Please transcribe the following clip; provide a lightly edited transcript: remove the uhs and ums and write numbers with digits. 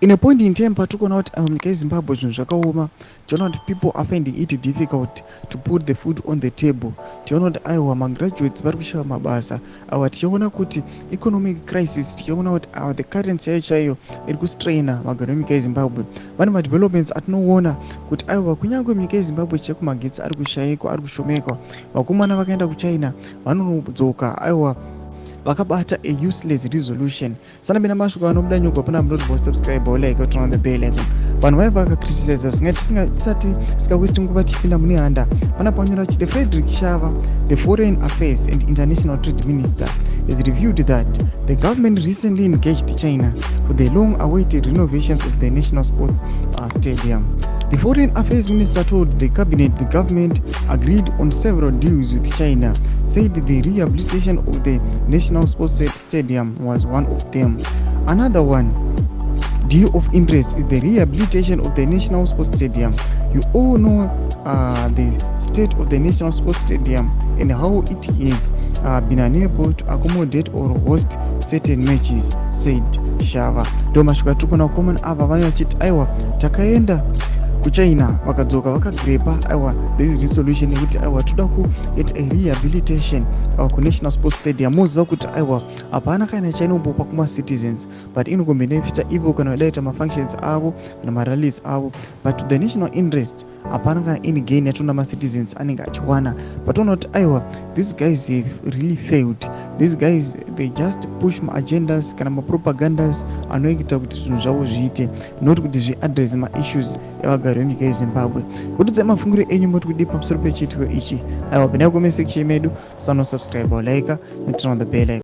In a point in time patikuona kuti nyika yeZimbabwe zvinhu zvakaoma, tiona kuti people are finding it difficult to put the food on the table. Tiona kuti aiwa magraduates vari kushaya mabasa, awa tichiona kuti economic crisis, tichiona kuti the currency yayo chaiyo iri kustraina magaro enyika yeZimbabwe. Vane madevelopments atinoona kuti aiwa kunyange nyika yeZimbabwe chekumagetsi ari kushayikwa, ari kushomeka, vakomana vakaenda kuChina vanonodzoka aiwa vakabata a useless resolution. Sana bina mashuka vanobuda nyuka pana munoti subscribe or like turn on the bell icon. Vanhu vaiva vakacriticize tisati waste nguva tichipinda mune handa. Pana panyora kuti the Fredrick Shava, the Foreign Affairs and International Trade Minister, has revealed that the government recently engaged China for the long-awaited renovations of the National Sports Stadium. The Foreign Affairs Minister told the cabinet the government agreed on several deals with China, said the rehabilitation of the National Sports Stadium was one of them. Another one deal of interest is the rehabilitation of the National Sports Stadium. You all know the state of the National Sports Stadium and how it has been unable to accommodate or host certain matches, said Shava. Domashika tukona common ava vanachiti aiwa takaenda kuChina vakadzoka vakagrepa aiwa this resolution yekuti aiwa toda kuita a rehabilitation kuNational Sports Stadium. Moziva kuti aiwa hapana kana chainombopa kuma-citizens but inogombinefita ivo kana vadaita mafunctions avo kana marallies avo, but to the national interest hapana kana any gain yatona ma-citizens anenge achiwana. But toona kuti aiwa these guys have really failed. These guys they just push ma-agendas kana ma-propagandas anoita kuti zvinhu zvavo zviite, not kuti zviaddress ma-issues yavagari venyika yeZimbabwe. Kutidzai mafungiro enyu moti kudii pamusoro pechiitiko ichi. Aiwa pindai comment section medu, subscribe or like and turn on the bell icon.